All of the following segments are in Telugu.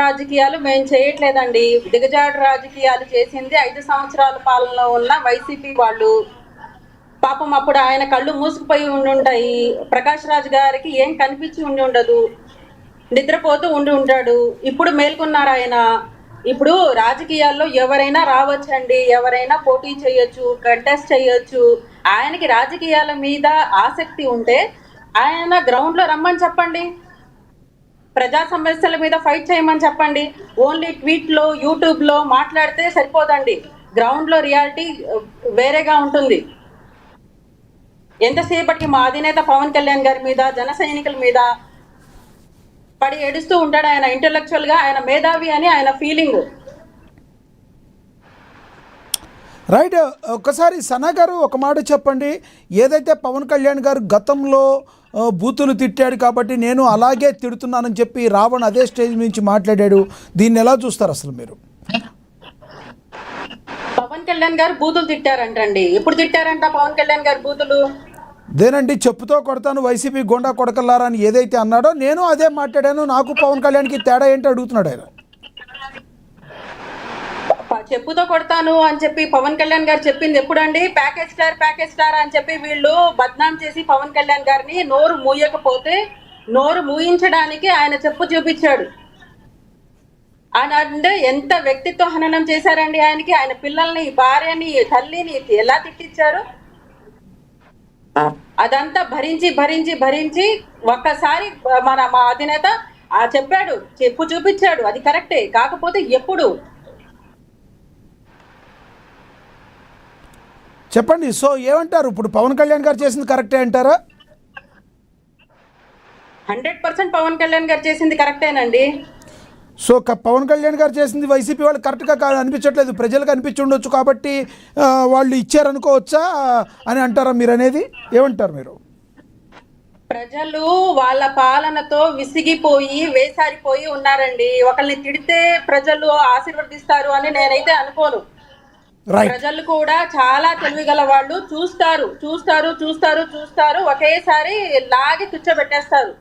రాజకీయాలు మేము చేయట్లేదండి. దిగజాడు రాజకీయాలు చేసింది 5 సంవత్సరాల పాలనలో ఉన్న వైసీపీ వాళ్ళు. పాపం అప్పుడు ఆయన కళ్ళు మూసుకుపోయి ఉండుంటాయి. ప్రకాష్ రాజ్ గారికి ఏం కనిపించి ఉండి ఉండదు, నిద్రపోతూ ఉండి ఉంటాడు. ఇప్పుడు మేల్కొన్నారు ఆయన. ఇప్పుడు రాజకీయాల్లో ఎవరైనా రావచ్చండి, ఎవరైనా పోటీ చేయొచ్చు, కంటెస్ట్ చేయొచ్చు. ఆయనకి రాజకీయాల మీద ఆసక్తి ఉంటే ఆయన గ్రౌండ్ లో రమ్మని చెప్పండి, ప్రజా సమస్యల మీద ఫైట్ చేయమని చెప్పండి. ఓన్లీ ట్వీట్ లో యూట్యూబ్ లో మాట్లాడితే సరిపోదండి, గ్రౌండ్ లో రియాలిటీ వేరేగా ఉంటుంది. ఎంతసేపటికి మా అధినేత పవన్ కళ్యాణ్ గారి మీద, జన సైనికుల మీద పడి ఏడుస్తూ ఉంటాడు. ఆయన ఇంటెలెక్చువల్ గా ఆయన మేధావి అని ఆయన ఫీలింగ్. రైట్. ఒకసారి సనా గారు ఒక మాట చెప్పండి. ఏదైతే పవన్ కళ్యాణ్ గారు గతంలో బూతులు తిట్టాడు కాబట్టి నేను అలాగే తిడుతున్నానని చెప్పి రావణ్ అదే స్టేజ్ నుంచి మాట్లాడాడు, దీన్ని ఎలా చూస్తారు అసలు మీరు? పవన్ కళ్యాణ్ గారు బూతులు తిట్టారంటండి. ఎప్పుడు తిట్టారంట పవన్ కళ్యాణ్ గారు బూతులు? దేనండి, చెప్పుతో కొడతాను వైసీపీ గోండా కొడకల్లారా అని ఏదైతే అన్నాడో నేను అదే మాట్లాడాను. నాకు పవన్ కళ్యాణ్కి తేడా ఏంటి అడుగుతున్నాడు ఆయన. చెప్పుతో కొడతాను అని చెప్పి పవన్ కళ్యాణ్ గారు చెప్పింది ఎప్పుడండి? ప్యాకేజ్ స్టార్ అని చెప్పి వీళ్ళు బద్నాం చేసి పవన్ కళ్యాణ్ గారిని నోరు మూయకపోతే నోరు మూయించడానికి ఆయన చెప్పు చూపించాడు. ఆయన అంటే ఎంత వ్యక్తిత్వ హననం చేశారండి ఆయనకి. ఆయన పిల్లల్ని, భార్యని, తల్లిని ఎలా తిట్టించారు. అదంతా భరించి భరించి భరించి ఒక్కసారి మా అధినేత చెప్పాడు, చెప్పు చూపించాడు, అది కరెక్టే. కాకపోతే ఎప్పుడు చెప్పండి. సో ఏమంటారు, ఇప్పుడు పవన్ కళ్యాణ్ గారు చేసింది కరెక్టే అంటారా? 100% పవన్ కళ్యాణ్ గారు చేసింది కరెక్టేనండి. సో పవన్ కళ్యాణ్ గారు చేసింది వైసీపీ వాళ్ళు కరెక్ట్గా అనిపించట్లేదు, ప్రజలకు అనిపించి ఉండొచ్చు కాబట్టి వాళ్ళు ఇచ్చారనుకోవచ్చా అని అంటారా మీరు? అనేది ఏమంటారు మీరు? ప్రజలు వాళ్ళ పాలనతో విసిగిపోయి వేసారిపోయి ఉన్నారండి. ఒకరిని తిడితే ప్రజలు ఆశీర్వదిస్తారు అని నేనైతే అనుకోను. ప్రజలు కూడా చాలా తెలివిగల వాళ్ళు. చూస్తారు చూస్తారు చూస్తారు చూస్తారు ఒకేసారి లాగి కూర్చోబెట్టేస్తారు.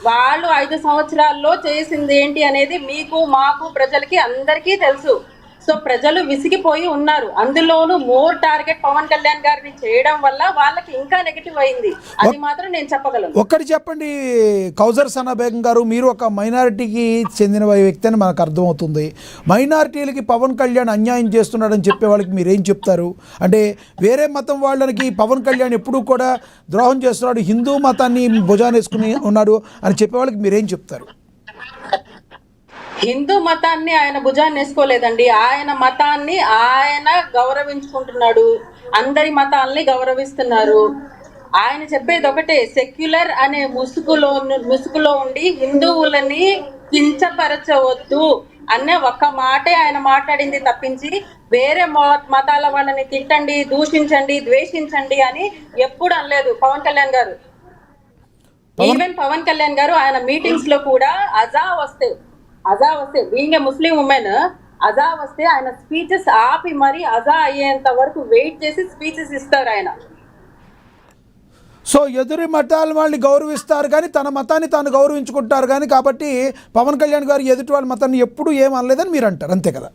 వాళ్ళు 5 సంవత్సరాల్లో చేసింది ఏంటి అనేది మీకు, మాకు, ప్రజలకి అందరికీ తెలుసు. సో ప్రజలు విసిగిపోయి ఉన్నారు. అందులోనూ మోర్ టార్గెట్ పవన్ కళ్యాణ్ గారిని చేయడం వల్ల వాళ్ళకి ఇంకా నెగిటివ్ అయింది. అది మాత్రం నేను చెప్పగలను. ఒక్కటి చెప్పండి కౌజర్ సనా బేగం గారు, మీరు ఒక మైనారిటీకి చెందిన వ్యక్తి అని మనకు అర్థమవుతుంది. మైనారిటీలకి పవన్ కళ్యాణ్ అన్యాయం చేస్తున్నాడని చెప్పే వాళ్ళకి మీరేం చెప్తారు? అంటే వేరే మతం వాళ్ళకి పవన్ కళ్యాణ్ ఎప్పుడూ కూడా ద్రోహం చేస్తున్నాడు, హిందూ మతాన్ని భుజానేసుకుని ఉన్నాడు అని చెప్పే వాళ్ళకి మీరేం చెప్తారు? హిందూ మతాన్ని ఆయన భుజాన్ని వేసుకోలేదండి. ఆయన మతాన్ని ఆయన గౌరవించుకుంటున్నాడు, అందరి గౌరవిస్తున్నారు. ఆయన చెప్పేది ఒకటే, సెక్యులర్ అనే ముసుగులో ఉండి హిందువులని కించపరచవద్దు అనే ఒక్క మాటే ఆయన మాట్లాడింది తప్పించి వేరే మతాల వాళ్ళని తిట్టండి, దూషించండి, ద్వేషించండి అని ఎప్పుడు అనలేదు పవన్ కళ్యాణ్ గారు. ఈవెన్ పవన్ కళ్యాణ్ గారు ఆయన మీటింగ్స్ లో కూడా అజా వస్తే being a Muslim women, Adha వస్తే ఆయన స్పీచెస్ ఆపి మరి అజా అయ్యేంత వరకు వెయిట్ చేసి స్పీచెస్ ఇస్తారు ఆయన. సో ఎదురు మతాల వాళ్ళని గౌరవిస్తారు కానీ తన మతాన్ని తాను గౌరవించుకుంటారు కానీ, కాబట్టి పవన్ కళ్యాణ్ గారు ఎదుటి వాళ్ళ మతాన్ని ఎప్పుడు ఏం అనలేదని మీరు అంటారు, అంతే కదా?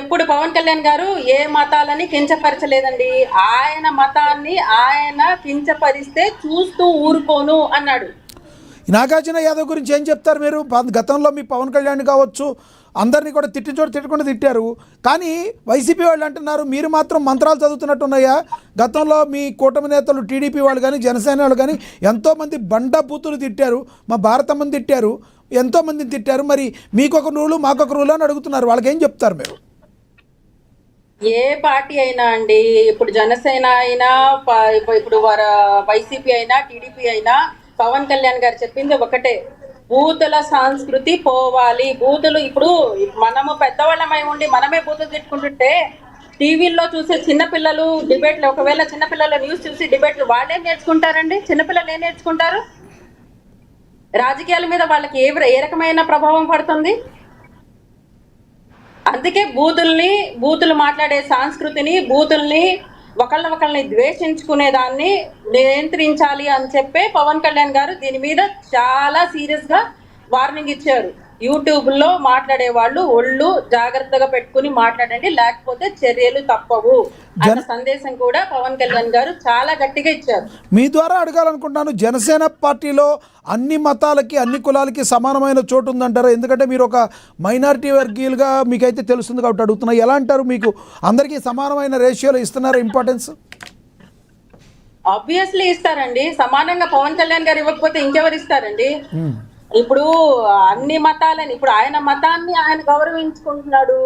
ఎప్పుడు పవన్ కళ్యాణ్ గారు ఏ మతాలని కించపరచలేదండి. ఆయన మతాన్ని ఆయన కించపరిస్తే చూస్తూ ఊరుకోను అన్నాడు. నాగార్జున యాదవ్ గురించి ఏం చెప్తారు మీరు? గతంలో మీ పవన్ కళ్యాణ్ కావచ్చు అందరినీ కూడా తిట్టకుండా తిట్టారు, కానీ వైసీపీ వాళ్ళు అంటున్నారు మీరు మాత్రం మంత్రాలు చదువుతున్నట్టున్నాయా? గతంలో మీ కూటమి నేతలు టీడీపీ వాళ్ళు కానీ జనసేన వాళ్ళు కానీ ఎంతోమంది బండ బూతులు తిట్టారు, మా భారతమ్మని తిట్టారు, ఎంతోమందిని తిట్టారు, మరి మీకొక రూలు మాకొక రూలు అని అడుగుతున్నారు, వాళ్ళకి ఏం చెప్తారు మీరు? ఏ పార్టీ అయినా అండి, ఇప్పుడు జనసేన అయినా, ఇప్పుడు వైసీపీ అయినా, టీడీపీ అయినా, పవన్ కళ్యాణ్ గారు చెప్పింది ఒకటే, బూతుల సంస్కృతి పోవాలి. బూతులు ఇప్పుడు మనము పెద్దవాళ్ళమై ఉండి మనమే బూతులు తిట్టుకుంటుంటే టీవీల్లో చూసే చిన్నపిల్లలు డిబేట్లు, ఒకవేళ చిన్నపిల్లలు న్యూస్ చూసి డిబేట్లు వాళ్ళేం నేర్చుకుంటారండి? చిన్నపిల్లలు ఏం నేర్చుకుంటారు? రాజకీయాల మీద వాళ్ళకి ఏ రకమైన ప్రభావం పడుతుంది? అందుకే బూతులు మాట్లాడే సంస్కృతిని, బూతుల్ని ఒకళ్ళని ద్వేషించుకునే దాన్ని నియంత్రించాలి అని చెప్పే పవన్ కళ్యాణ్ గారు దీని మీద చాలా సీరియస్ గా వార్నింగ్ ఇచ్చారు. యూట్యూబ్ లో మాట్లాడే వాళ్ళు ఒళ్ళు జాగ్రత్తగా పెట్టుకుని మాట్లాడండి, లేకపోతే చర్యలు తప్పవు అన్న సందేశం కూడా పవన్ కళ్యాణ్ గారు చాలా గట్టిగా ఇచ్చారు. మీ ద్వారా అడగాలనుకుంటున్నాను, జనసేన పార్టీలో అన్ని మతాలకి అన్ని కులాలకి సమానమైన చోటు ఉందంటారా? ఎందుకంటే మీరు ఒక మైనారిటీ వర్గీయులుగా మీకైతే తెలుస్తుంది కాబట్టి అడుగుతున్నా. ఎలా అంటారు, మీకు అందరికీ సమానమైన రేషియోలో ఇస్తున్నారా ఇంపార్టెన్స్? ఆబ్వియస్లీ ఇస్తారండి. సమానంగా పవన్ కళ్యాణ్ గారు ఇవ్వకపోతే ఇంకెవరు ఇస్తారండి? ఇప్పుడు అన్ని మతాలని, ఇప్పుడు ఆయన మతాన్ని ఆయన గౌరవించుకుంటున్నాడు,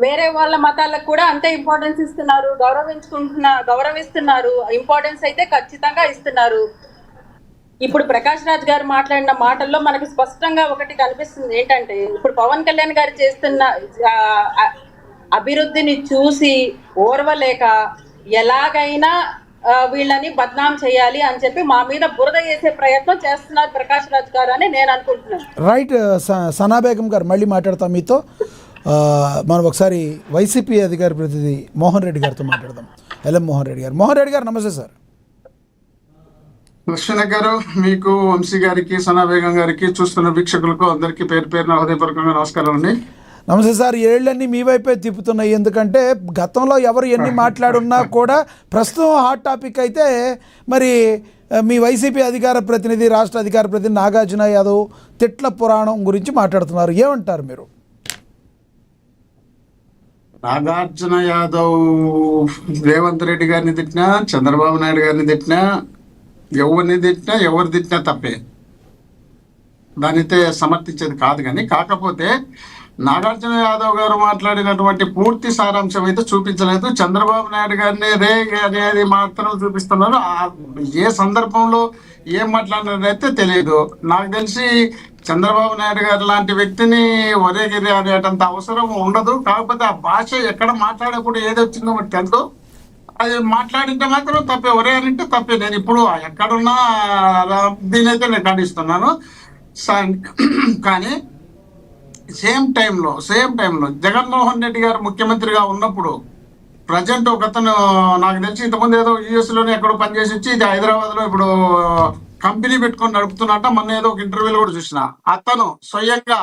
వేరే వాళ్ళ మతాలకు కూడా అంతే ఇంపార్టెన్స్ ఇస్తున్నారు, గౌరవిస్తున్నారు. ఇంపార్టెన్స్ అయితే ఖచ్చితంగా ఇస్తున్నారు. ఇప్పుడు ప్రకాష్ రాజ్ గారు మాట్లాడిన మాటల్లో మనకు స్పష్టంగా ఒకటి కనిపిస్తుంది. ఏంటంటే ఇప్పుడు పవన్ కళ్యాణ్ గారు చేస్తున్న అభివృద్ధిని చూసి ఓర్వలేక ఎలాగైనా వీళ్ళని బద్నాం చేయాలి అని చెప్పి మా మీద బురద వేసే ప్రయత్నం చేస్తున్నారు ప్రకాష్ రాజ్ గారు అని నేను అనుకుంటున్నాను. రైట్. సనా బేగం గారు మళ్ళీ మాట్లాడతాం మీతో. మనం ఒకసారి వైసీపీ అధికార ప్రతినిధి మోహన్ రెడ్డి గారితో మాట్లాడదాం. ఎల్ఎం మోహన్ రెడ్డి గారు. మోహన్ రెడ్డి గారు నమస్తే సార్. లక్ష్మణ గారు, మీకు, వంశీ గారికి, సనా బేగం గారికి, చూస్తున్న వీక్షకులకు అందరికీ పేరు పేరున హృదయపూర్వకంగా నమస్కారం అండి. నమస్తే సార్. ఏళ్ళన్నీ మీ వైపే తిప్పుతున్నాయి. ఎందుకంటే గతంలో ఎవరు ఎన్ని మాట్లాడున్నా కూడా ప్రస్తుతం హాట్ టాపిక్ అయితే మరి మీ వైసీపీ అధికార ప్రతినిధి, రాష్ట్ర అధికార ప్రతినిధి నాగార్జున యాదవ్ తిట్ల పురాణం గురించి మాట్లాడుతున్నారు. ఏమంటారు మీరు? నాగార్జున యాదవ్ రేవంత్ రెడ్డి గారిని తిట్టినా, చంద్రబాబు నాయుడు గారిని తిట్టినా, ఎవరిని తిట్టినా, ఎవరు తిట్టినా తప్పే, దానితే సమర్థించేది కాదు. కానీ కాకపోతే నాగార్జున యాదవ్ గారు మాట్లాడినటువంటి పూర్తి సారాంశం అయితే చూపించలేదు. చంద్రబాబు నాయుడు గారిని రే అనేది మాత్రం చూపిస్తున్నారు. ఏ సందర్భంలో ఏం మాట్లాడినదైతే తెలియదు. నాకు తెలిసి చంద్రబాబు నాయుడు గారు లాంటి వ్యక్తిని ఒరేగిరి అనేటంత అవసరం ఉండదు. కాకపోతే ఆ భాష ఎక్కడ మాట్లాడేప్పుడు ఏది వచ్చిందో మనకు తెలుసు. అది మాట్లాడింటే మాత్రం తప్పే, ఒరే అంటే తప్పే. నేను ఇప్పుడు ఎక్కడున్నా దీని అయితే నేను ఖండిస్తున్నాను. కానీ సేమ్ టైంలో జగన్మోహన్ రెడ్డి గారు ముఖ్యమంత్రిగా ఉన్నప్పుడు ప్రజెంట్ ఒక అతను, నాకు తెలిసి ఇంతకుముందు ఏదో యుఎస్లోనే ఎక్కడో పనిచేసి వచ్చి ఇది హైదరాబాద్లో ఇప్పుడు కంపెనీ పెట్టుకొని నడుపుతున్నట్ట. మొన్న ఏదో ఒక ఇంటర్వ్యూలో కూడా చూసిన. అతను స్వయంగా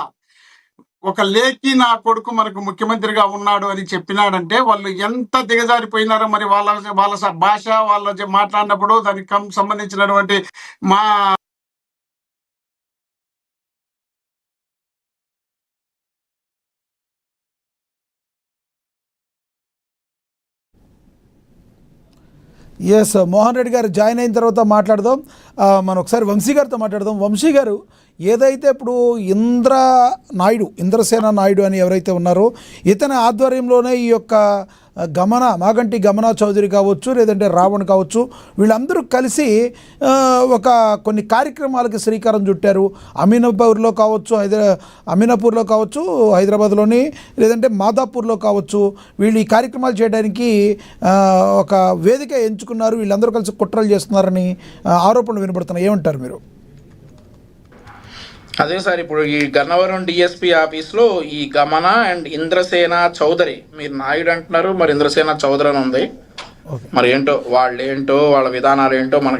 ఒక లేఖి నా కొడుకు మనకు ముఖ్యమంత్రిగా ఉన్నాడు అని చెప్పినాడంటే వాళ్ళు ఎంత దిగజారిపోయినారో. మరి వాళ్ళ భాష, వాళ్ళ మాట్లాడినప్పుడు దానికి సంబంధించినటువంటి మా ఎస్, మోహన్ రెడ్డి గారు జాయిన్ అయిన తర్వాత మాట్లాడదాం. మనం ఒకసారి వంశీ గారితో మాట్లాడదాం. వంశీ గారు, ఏదైతే ఇప్పుడు ఇంద్రసేన నాయుడు అని ఎవరైతే ఉన్నారో ఇతని ఆధ్వర్యంలోనే ఈ యొక్క మాగంటి గమనా చౌదరి కావచ్చు, లేదంటే రావణ్ కావచ్చు, వీళ్ళందరూ కలిసి కొన్ని కార్యక్రమాలకి శ్రీకారం చుట్టారు. అమీనాపూర్లో కావచ్చు, హైదరాబాద్లోని, లేదంటే మాదాపూర్లో కావచ్చు. వీళ్ళు ఈ కార్యక్రమాలు చేయడానికి ఒక వేదిక ఎంచుకున్నారు. వీళ్ళందరూ కలిసి కుట్రలు చేస్తున్నారని ఆరోపణలు వినపడుతున్నాయి. ఏమంటారు మీరు? అదే సార్, ఇప్పుడు ఈ గన్నవరం డిఎస్పీ ఆఫీస్లో ఈ గమన అండ్ ఇంద్రసేన చౌదరి, మీరు నాయుడు అంటున్నారు, మరి ఇంద్రసేన చౌదరి అని ఉంది. మరి ఏంటో వాళ్ళ విధానాలు ఏంటో మనకి